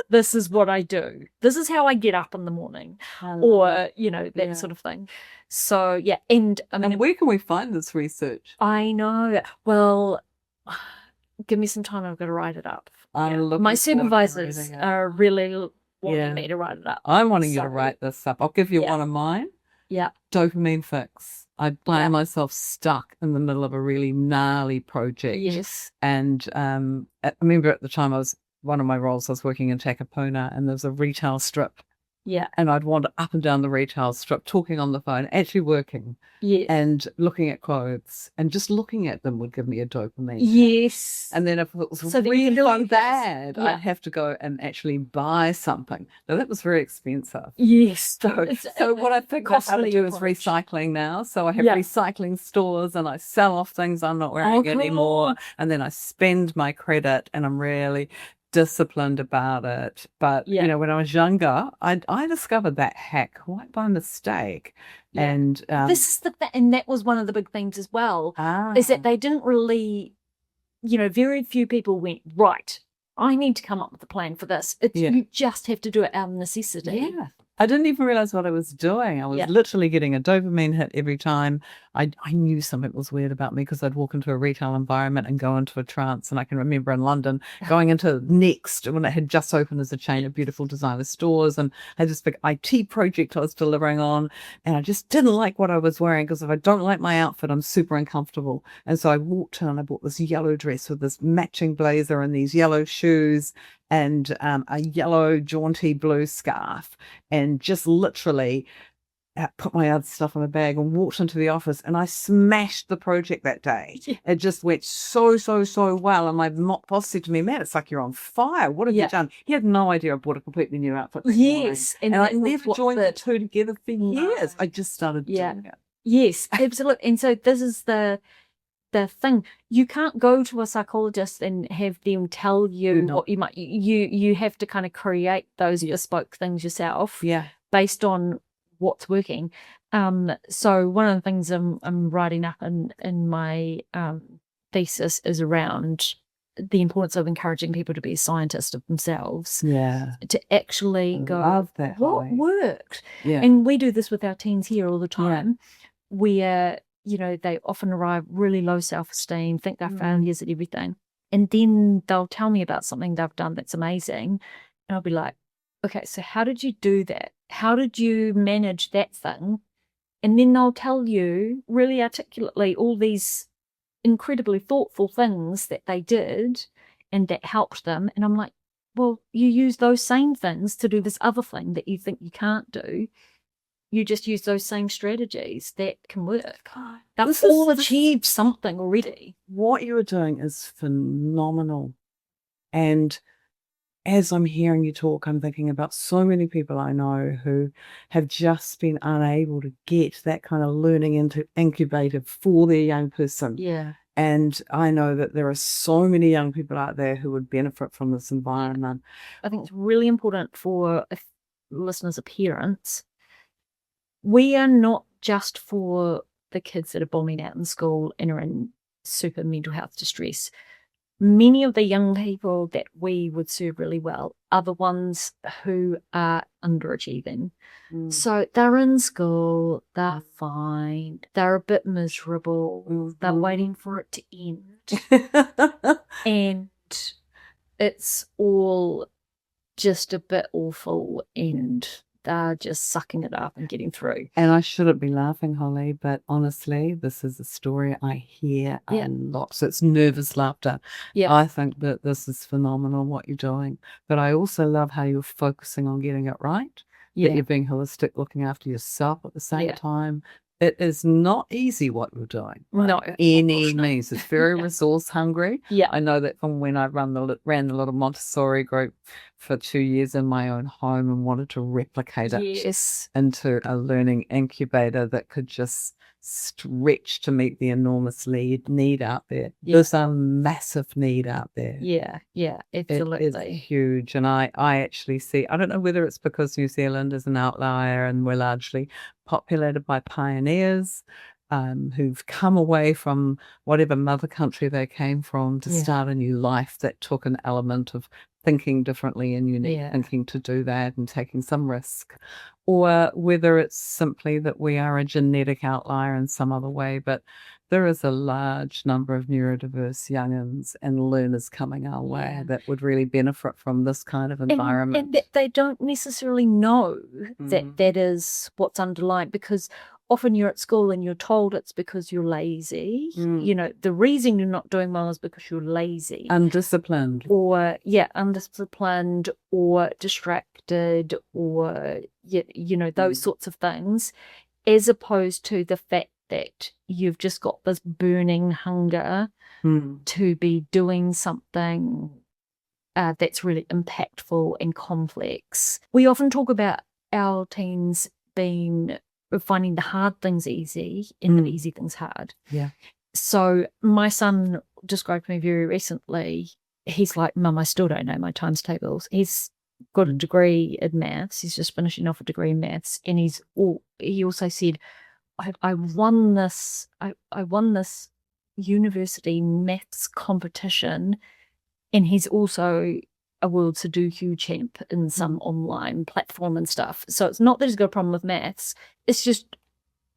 this is what I do. This is how I get up in the morning, or, that sort of thing. So, yeah. And I mean, and where can we find this research? I know. Well, give me some time. I've got to write it up. My supervisors are really wanting me to write it up. I'm wanting you to write this up. I'll give you one of mine. Yeah. Dopamine fix. I find myself stuck in the middle of a really gnarly project. Yes. And I remember at the time one of my roles, I was working in Takapuna, and there was a retail strip Yeah. And I'd wander up and down the retail strip, talking on the phone, actually working Yes. and looking at clothes, and just looking at them would give me a dopamine. Yes. And then if it was So then really you do bad, Yeah. I'd have to go and actually buy something. Now, that was very expensive. Yes. So what I figured out how to costly do is approach. recycling now. So I have Yeah. recycling stores, and I sell off things I'm not wearing anymore. And then I spend my credit, and I'm really disciplined about it. But Yeah. you know, when I was younger, I discovered that hack quite by mistake. Yeah. And This is and that was one of the big things as well, is that they didn't really, you know, very few people went, right, I need to come up with a plan for this. You just have to do it out of necessity. Yeah. I didn't even realize what I was doing. I was literally getting a dopamine hit every time. I knew something was weird about me because I'd walk into a retail environment and go into a trance. And I can remember in London going into Next when it had just opened as a chain of beautiful designer stores, and I had this big IT project I was delivering on, and I just didn't like what I was wearing, because if I don't like my outfit, I'm super uncomfortable. And so I walked in and I bought this yellow dress with this matching blazer and these yellow shoes and a yellow jaunty blue scarf, and just literally put my other stuff in a bag and walked into the office, and I smashed the project that day. Yeah. It just went so well. And my boss said to me, "Man, it's like you're on fire. What have you done?" He had no idea I bought a completely new outfit. Yes. And I never joined the two together for years. I just started doing it. Yes, absolutely. And so this is the thing. You can't go to a psychologist and have them tell you what you might. You have to kind of create those bespoke things yourself. Yeah. Based on what's working. So one of the things I'm writing up in my thesis is around the importance of encouraging people to be a scientist of themselves. Yeah. To actually go, what worked? Yeah. And we do this with our teens here all the time. Where, you know, they often arrive really low self-esteem, think they're failures at everything. And then they'll tell me about something they've done that's amazing. And I'll be like, okay, so how did you do that? How did you manage that thing? And then they'll tell you really articulately all these incredibly thoughtful things that they did and that helped them. And I'm like, well, you use those same things to do this other thing that you think you can't do. You just use those same strategies that can work. They've all achieved something already. What you are doing is phenomenal. And as I'm hearing you talk, I'm thinking about so many people I know who have just been unable to get that kind of learning incubator for their young person. Yeah. And I know that there are so many young people out there who would benefit from this environment. I think it's really important for listeners, parents. We are not just for the kids that are bombing out in school and are in super mental health distress. Many of the young people that we would serve really well are the ones who are underachieving. So they're in school, they're fine, they're a bit miserable, they're waiting for it to end. And it's all just a bit awful, and they're just sucking it up and getting through. And I shouldn't be laughing, Holly, but honestly, this is a story I hear a lot. So it's nervous laughter. Yeah. I think that this is phenomenal, what you're doing. But I also love how you're focusing on getting it right. Yeah. That you're being holistic, looking after yourself at the same time. It is not easy what you're doing. No. Any means. It's very resource hungry. Yeah. I know that from when I ran the little Montessori group for 2 years in my own home and wanted to replicate it into a learning incubator that could just stretch to meet the enormous need out there. There's a massive need out there. Yeah, absolutely. It is huge. And I actually see, I don't know whether it's because New Zealand is an outlier and we're largely populated by pioneers who've come away from whatever mother country they came from to start a new life that took an element of thinking differently and unique thinking to do that and taking some risk, or whether it's simply that we are a genetic outlier in some other way. But there is a large number of neurodiverse young'uns and learners coming our way that would really benefit from this kind of environment. And that they don't necessarily know that that is what's underlying, because often you're at school and you're told it's because you're lazy. The reason you're not doing well is because you're lazy. Undisciplined. Or, undisciplined or distracted or, those sorts of things, as opposed to the fact that you've just got this burning hunger to be doing something that's really impactful and complex. We often talk about our teens finding the hard things easy and the easy things hard. Yeah. So my son described to me very recently, he's like, Mum, I still don't know my times tables. He's got a degree in maths. He's just finishing off a degree in maths. And he also said, I won this university maths competition, and he's also a World Sudoku champ in some online platform and stuff. So it's not that he's got a problem with maths. It's just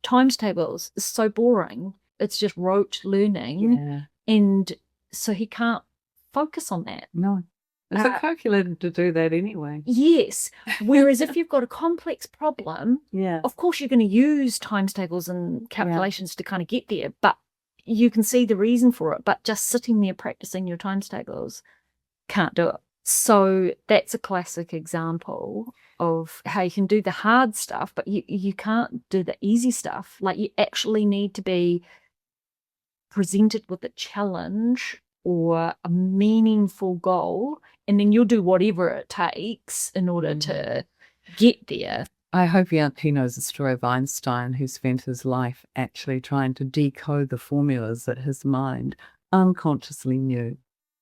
times tables. It's so boring. It's just rote learning. Yeah. And so he can't focus on that. No. It's a calculator to do that anyway. Yes. Whereas if you've got a complex problem, yeah, of course you're going to use times tables and calculations to kind of get there, but you can see the reason for it. But just sitting there practicing your times tables, can't do it. So that's a classic example of how you can do the hard stuff, but you can't do the easy stuff. Like, you actually need to be presented with a challenge or a meaningful goal, and then you'll do whatever it takes in order to get there. I hope he knows the story of Einstein, who spent his life actually trying to decode the formulas that his mind unconsciously knew.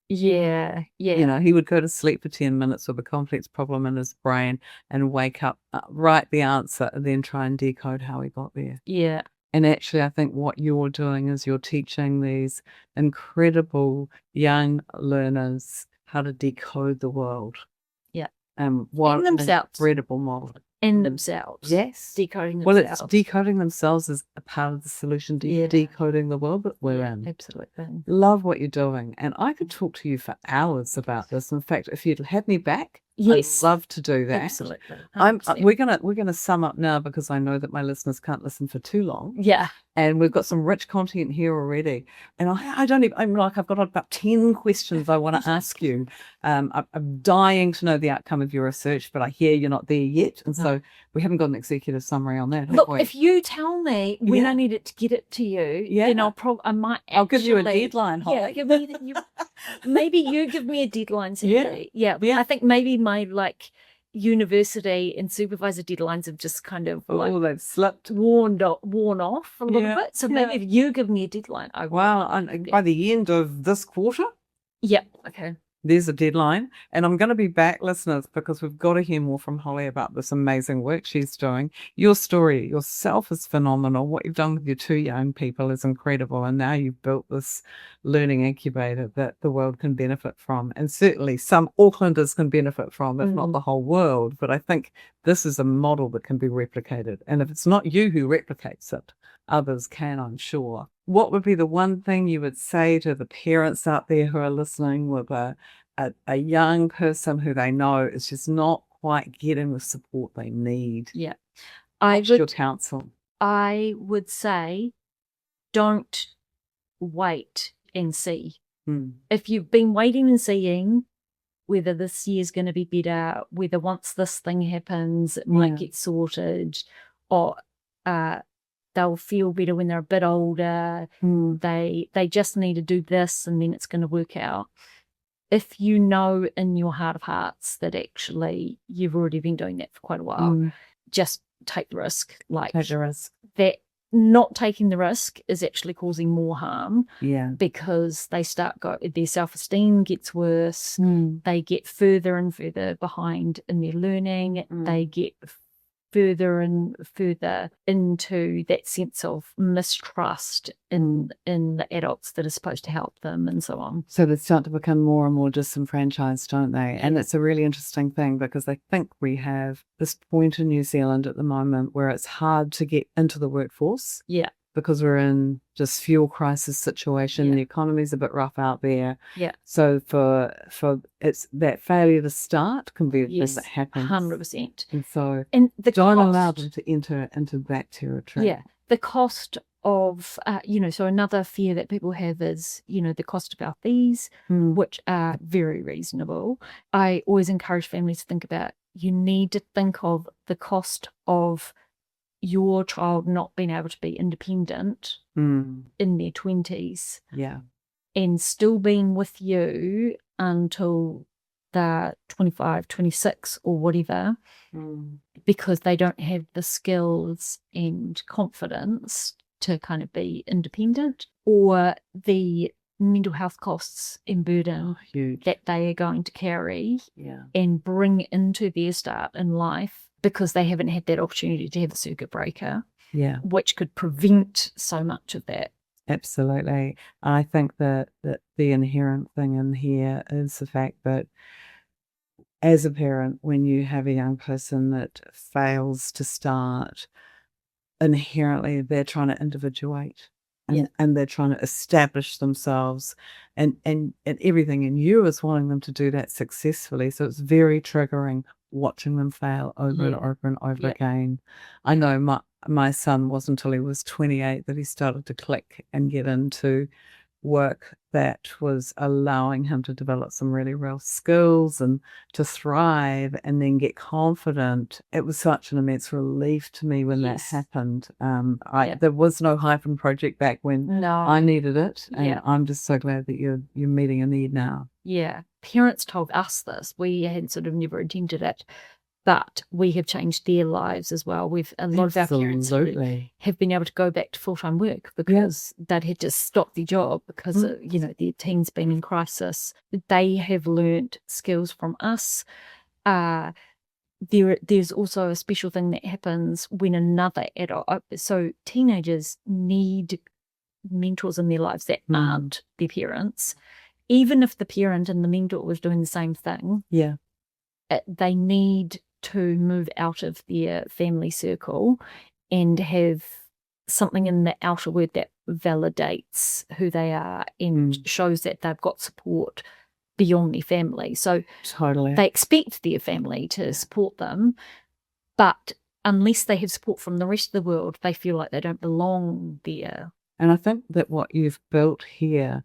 Yeah. He would go to sleep for 10 minutes with a complex problem in his brain and wake up, write the answer, and then try and decode how he got there. Yeah. And actually, I think what you're doing is you're teaching these incredible young learners how to decode the world. Yeah. What in themselves. An incredible model. In themselves. Yes. Decoding themselves. Well, it's decoding themselves is a part of the solution to decoding the world that we're in. Absolutely. Love what you're doing. And I could talk to you for hours about this. In fact, if you'd have me back, yes, I'd love to do that. Absolutely. We're gonna sum up now, because I know that my listeners can't listen for too long. Yeah. And we've got some rich content here already. And I've got about 10 questions I want to ask you. I'm dying to know the outcome of your research, but I hear you're not there yet. And so we haven't got an executive summary on that. Look, if you tell me when I need it to get it to you, then I'll give you a deadline, Holly. Yeah, maybe you give me a deadline. Yeah. I think maybe my university and supervisor deadlines have just kind of they've slipped, worn off a little bit. So maybe if you give me a deadline, by the end of this quarter. Yeah. Okay. There's a deadline, and I'm going to be back, listeners, because we've got to hear more from Holly about this amazing work she's doing. Your story yourself is phenomenal. What you've done with your 2 young people is incredible, and now you've built this learning incubator that the world can benefit from, and certainly some Aucklanders can benefit from, if not the whole world. But I think this is a model that can be replicated, and if it's not you who replicates it, others can, I'm sure. What would be the one thing you would say to the parents out there who are listening with a young person who they know is just not quite getting the support they need? Yeah. What's your counsel? I would say, don't wait and see. If you've been waiting and seeing whether this year's going to be better, whether once this thing happens, it might get sorted, or they'll feel better when they're a bit older. They just need to do this and then it's going to work out. If you know in your heart of hearts that actually you've already been doing that for quite a while, just take the risk. Take the risk. That not taking the risk is actually causing more harm. Yeah. Because they their self-esteem gets worse. They get further and further behind in their learning. They get further and further into that sense of mistrust in the adults that are supposed to help them, and so on. So they start to become more and more disenfranchised, don't they? And it's a really interesting thing, because I think we have this point in New Zealand at the moment where it's hard to get into the workforce. Yeah. Because we're in just fuel crisis situation. The economy's a bit rough out there. Yeah. So for it's that failure to start can be a thing that happens. 100%. And so don't allow them to enter into that territory. Yeah. the cost of, so another fear that people have is, the cost of our fees, which are very reasonable. I always encourage families to think about, you need to think of the cost of your child not being able to be independent in their 20s. Yeah. And still being with you until they're 25, 26 or whatever, because they don't have the skills and confidence to kind of be independent, or the mental health costs and burden that they are going to carry and bring into their start in life because they haven't had that opportunity to have a circuit breaker, which could prevent so much of that. Absolutely. I think that the inherent thing in here is the fact that as a parent, when you have a young person that fails to start, inherently they're trying to individuate and they're trying to establish themselves and everything in you is wanting them to do that successfully. So it's very triggering watching them fail over and over and over again. I know my son wasn't until he was 28 that he started to click and get into work that was allowing him to develop some really real skills and to thrive and then get confident. It was such an immense relief to me when that happened. There was no Hyphen Project back when I needed it, and I'm just so glad that you're meeting a need now. Yeah, parents told us this. We had sort of never intended it, but we have changed their lives as well. A lot of our parents have been able to go back to full-time work because they'd had to stop their job because their teens been in crisis. They have learnt skills from us. There's also a special thing that happens when another adult. So teenagers need mentors in their lives that aren't their parents, even if the parent and the mentor was doing the same thing. Yeah, they need to move out of their family circle and have something in the outer world that validates who they are and shows that they've got support beyond their family. So they expect their family to support them, but unless they have support from the rest of the world, they feel like they don't belong there. And I think that what you've built here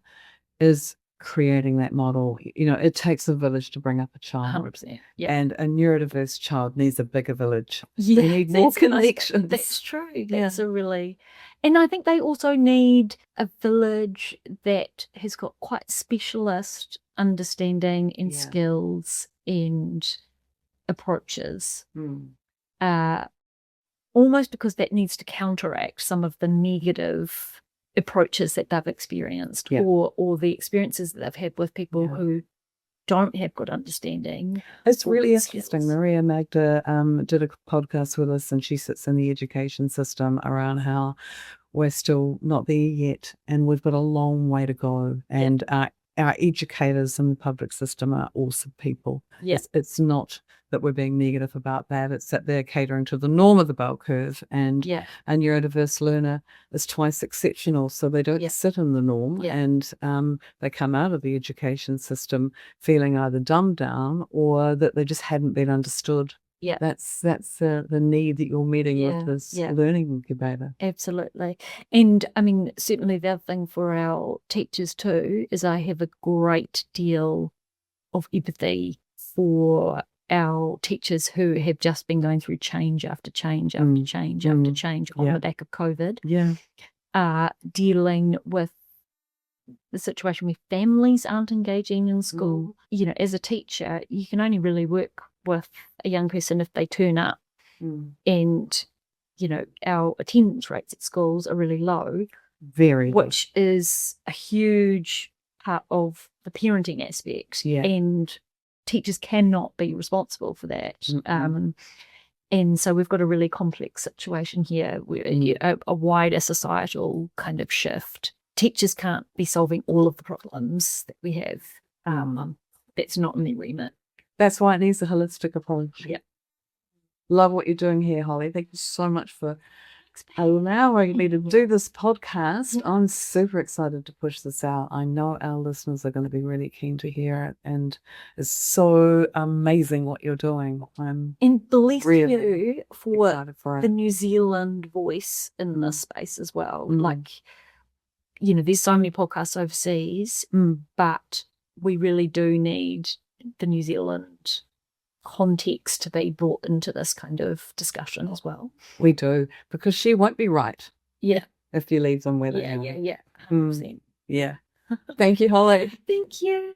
is creating that model. It takes a village to bring up a child. 100%. And a neurodiverse child needs a bigger village. They need more connections. That's true. That's and I think they also need a village that has got quite specialist understanding and skills and approaches. Almost because that needs to counteract some of the negative approaches that they've experienced or the experiences that they've had with people who don't have good understanding. It's really interesting. Maria Magda did a podcast with us, and she sits in the education system around how we're still not there yet and we've got a long way to go. And our educators in the public system are awesome people. It's not that we're being negative about that. It's that they're catering to the norm of the bell curve, and a neurodiverse learner is twice exceptional, so they don't sit in the norm, and they come out of the education system feeling either dumbed down or that they just hadn't been understood. That's the need that you're meeting with this learning incubator. Absolutely. And I mean, certainly the other thing for our teachers too is I have a great deal of empathy for our teachers who have just been going through change after change after change after change on the back of COVID. Dealing with the situation where families aren't engaging in school. As a teacher, you can only really work with a young person if they turn up. And, our attendance rates at schools are really low. Very low. Which is a huge part of the parenting aspect. And teachers cannot be responsible for that. And so we've got a really complex situation here, where a wider societal kind of shift. Teachers can't be solving all of the problems that we have. That's not in their remit. That's why it needs a holistic approach. Love what you're doing here, Holly. Thank you so much for allowing me to do this podcast. I'm super excited to push this out. I know our listeners are going to be really keen to hear it, and it's so amazing what you're doing. I'm And bless really you for excited for the it. New Zealand voice in this space as well. Like, you know, there's so many podcasts overseas, but we really do need the New Zealand context to be brought into this kind of discussion as well. We do, because she won't be right Yeah. if you leave them where they are. Yeah. 100%. Yeah. Thank you, Holly. Thank you.